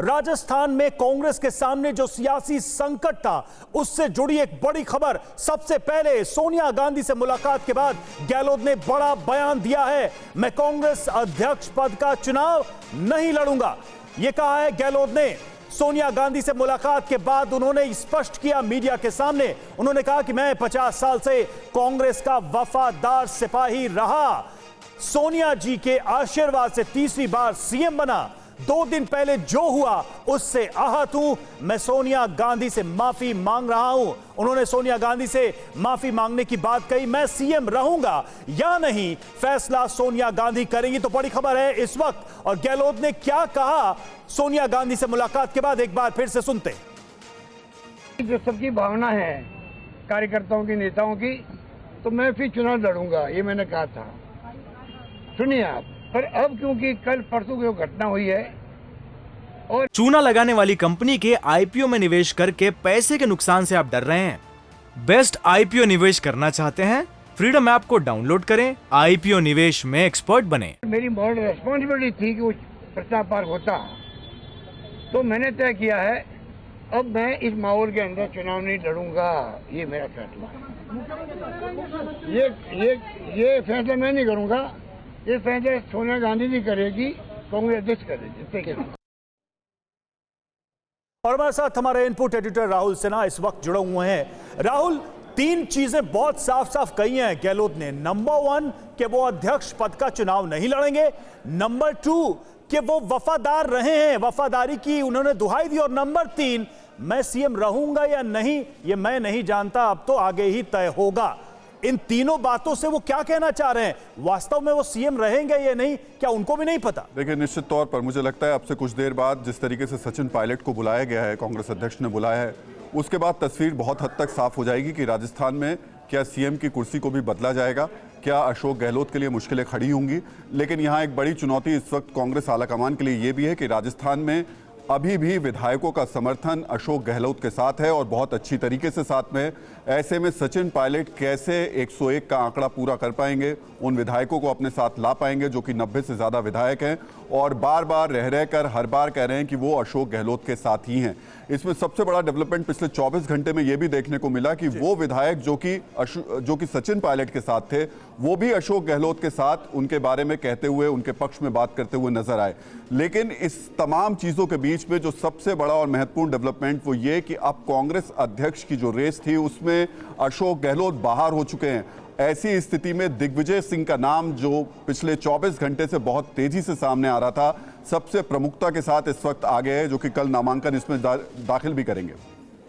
राजस्थान में कांग्रेस के सामने जो सियासी संकट था उससे जुड़ी एक बड़ी खबर। सबसे पहले सोनिया गांधी से मुलाकात के बाद गहलोत ने बड़ा बयान दिया है। मैं कांग्रेस अध्यक्ष पद का चुनाव नहीं लड़ूंगा, यह कहा है गहलोत ने। सोनिया गांधी से मुलाकात के बाद उन्होंने स्पष्ट किया मीडिया के सामने, उन्होंने कहा कि मैं 50 साल से कांग्रेस का वफादार सिपाही रहा, सोनिया जी के आशीर्वाद से तीसरी बार सीएम बना। 2 दिन पहले जो हुआ उससे आहत हूं, मैं सोनिया गांधी से माफी मांग रहा हूं। उन्होंने सोनिया गांधी से माफी मांगने की बात कही। मैं सीएम रहूंगा या नहीं फैसला सोनिया गांधी करेंगी। तो बड़ी खबर है इस वक्त, और गहलोत ने क्या कहा सोनिया गांधी से मुलाकात के बाद, एक बार फिर से सुनते। जो सबकी भावना है कार्यकर्ताओं की, नेताओं की, तो मैं फिर चुनाव लड़ूंगा, ये मैंने कहा था। सुनिए आप, पर अब क्योंकि कल परसों की घटना हुई है और चूना लगाने वाली कंपनी के आईपीओ में निवेश करके पैसे के नुकसान से आप डर रहे हैं? बेस्ट आईपीओ निवेश करना चाहते हैं? फ्रीडम ऐप को डाउनलोड करें, आईपीओ निवेश में एक्सपर्ट बने। मेरी मॉरल रेस्पॉन्सिबिलिटी थी कि वो प्रस्ताव पार होता, तो मैंने तय किया है अब मैं इस माहौल के अंदर चुनाव नहीं लड़ूंगा, ये मेरा फैसला है। ये फैसला मैं नहीं करूंगा, ये फैसला सोनिया गांधी जी करेगी, कांग्रेस अध्यक्ष करेगी। और हमारे साथ हमारे इनपुट एडिटर राहुल सिन्हा इस वक्त जुड़े हुए हैं। राहुल, 3 चीजें बहुत साफ साफ कही हैं गहलोत ने। नंबर 1 कि वो अध्यक्ष पद का चुनाव नहीं लड़ेंगे, नंबर 2 कि वो वफादार रहे हैं, वफादारी की उन्होंने दुहाई दी, और नंबर 3 मैं सीएम रहूंगा या नहीं ये मैं नहीं जानता, अब तो आगे ही तय होगा। इन तीनों बातों से वो क्या कहना चाह रहे हैं? वास्तव में वो सीएम रहेंगे या नहीं, क्या उनको भी नहीं पता? देखिए, निश्चित तौर पर मुझे लगता है अब से कुछ देर बाद जिस तरीके से सचिन पायलट को बुलाया गया है, कांग्रेस अध्यक्ष ने बुलाया है, उसके बाद तस्वीर बहुत हद तक साफ हो जाएगी कि राजस्थान में क्या सीएम की कुर्सी को भी बदला जाएगा, क्या अशोक गहलोत के लिए मुश्किलें खड़ी होंगी। लेकिन यहाँ एक बड़ी चुनौती इस वक्त कांग्रेस आलाकमान के लिए ये भी है कि राजस्थान में अभी भी विधायकों का समर्थन अशोक गहलोत के साथ है और बहुत अच्छी तरीके से साथ में। ऐसे में सचिन पायलट कैसे 101 का आंकड़ा पूरा कर पाएंगे, उन विधायकों को अपने साथ ला पाएंगे जो कि 90 से ज़्यादा विधायक हैं और बार बार रह कर हर बार कह रहे हैं कि वो अशोक गहलोत के साथ ही हैं। इसमें सबसे बड़ा डेवलपमेंट पिछले 24 घंटे में ये भी देखने को मिला कि वो विधायक जो कि सचिन पायलट के साथ थे, वो भी अशोक गहलोत के साथ उनके बारे में कहते हुए, उनके पक्ष में बात करते हुए नजर आए। लेकिन इस तमाम चीज़ों के बीच में जो सबसे बड़ा और महत्वपूर्ण डेवलपमेंट वो ये कि अब कांग्रेस अध्यक्ष की जो रेस थी उसमें अशोक गहलोत बाहर हो चुके हैं। ऐसी स्थिति में दिग्विजय सिंह का नाम, जो पिछले 24 घंटे से बहुत तेजी से सामने आ रहा था, सबसे प्रमुखता के साथ इस वक्त आगे है, जो कि कल नामांकन इसमें दाखिल भी करेंगे।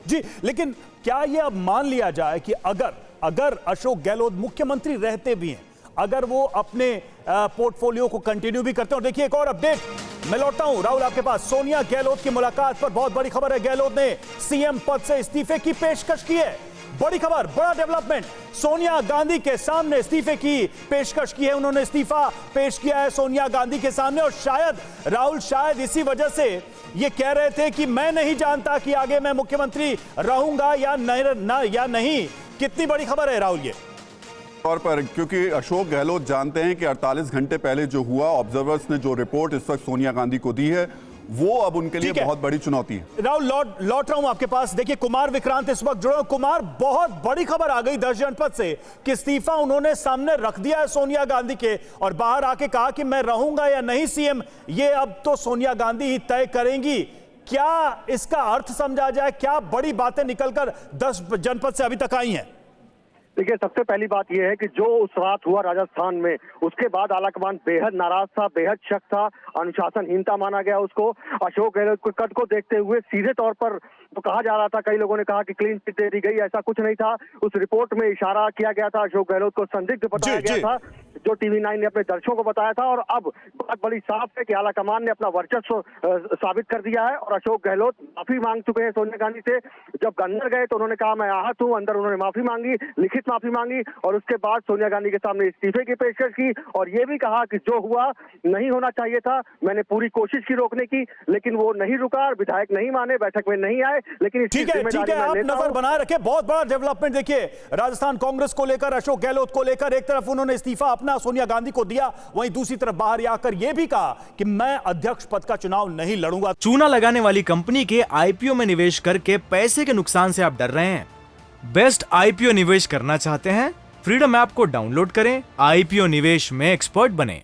जी, लेकिन क्या यह अब मान लिया जाए कि अगर अशोक गहलोत मुख्यमंत्री रहते भी हैं, अगर वो अपने पोर्टफोलियो को कंटिन्यू भी करते हैं? और देखिए एक और अपडेट मैं लौटता हूं राहुल आपके पास। सोनिया गहलोत की मुलाकात पर बहुत बड़ी खबर है, गहलोत ने सीएम पद से इस्तीफे की पेशकश की है। बड़ी खबर, बड़ा डेवलपमेंट, सोनिया गांधी के सामने इस्तीफे की पेशकश की है। उन्होंने इस्तीफा पेश किया है सोनिया गांधी के सामने, और शायद इसी वजह से ये कह रहे थे कि मैं नहीं जानता कि आगे मैं मुख्यमंत्री रहूंगा या नहीं। कितनी बड़ी खबर है राहुल ये? तौर पर क्योंकि अशोक गहलोत जानते हैं कि 48 घंटे पहले जो हुआ, ऑब्जर्वर्स ने जो रिपोर्ट इस वक्त सोनिया गांधी को दी है, वो अब उनके लिए बहुत बड़ी चुनौती है। राहुल, लौट रहा हूं आपके पास। देखिए, कुमार विक्रांत इस वक्त जुड़े। कुमार, बहुत बड़ी खबर आ गई 10 जनपद से कि इस्तीफा उन्होंने सामने रख दिया है सोनिया गांधी के, और बाहर आके कहा कि मैं रहूंगा या नहीं सीएम ये अब तो सोनिया गांधी ही तय करेंगी। क्या इसका अर्थ समझा जाए? क्या बड़ी बातें निकलकर 10 जनपद से अभी तक आई हैं? देखिए, सबसे पहली बात यह है कि जो उस रात हुआ राजस्थान में, उसके बाद आलाकमान बेहद नाराज था, बेहद शक था, अनुशासनहीनता माना गया उसको। अशोक गहलोत को कट को देखते हुए सीधे तौर पर तो कहा जा रहा था, कई लोगों ने कहा कि क्लीन चिट दे दी गई, ऐसा कुछ नहीं था। उस रिपोर्ट में इशारा किया गया था, अशोक गहलोत को संदिग्ध बताया गया था, जो टीवी 9 ने अपने दर्शकों को बताया था। और अब बात बड़ी साफ है कि आलाकमान ने अपना वर्चस्व साबित कर दिया है और अशोक गहलोत माफी मांग चुके हैं सोनिया गांधी से। जब अंदर गए तो उन्होंने कहा मैं आहत हूं, अंदर उन्होंने माफी मांगी, लिखित माफी मांगी, और उसके बाद सोनिया गांधी के सामने इस्तीफे की पेशकश की, और ये भी कहा कि जो हुआ नहीं होना चाहिए था, मैंने पूरी कोशिश की रोकने की, लेकिन वो नहीं रुका, विधायक नहीं माने, बैठक में नहीं आए। लेकिन ठीक है, आप नजर बनाए रखे। बहुत बड़ा डेवलपमेंट देखिए राजस्थान कांग्रेस को लेकर, अशोक गहलोत को लेकर। एक तरफ उन्होंने इस्तीफा अपना बहाना सोनिया गांधी को दिया, वहीं दूसरी तरफ बाहर आकर यह भी कहा कि मैं अध्यक्ष पद का चुनाव नहीं लड़ूंगा। चूना लगाने वाली कंपनी के आईपीओ में निवेश करके पैसे के नुकसान से आप डर रहे हैं? बेस्ट आईपीओ निवेश करना चाहते हैं? फ्रीडम ऐप को डाउनलोड करें, आईपीओ निवेश में एक्सपर्ट बने।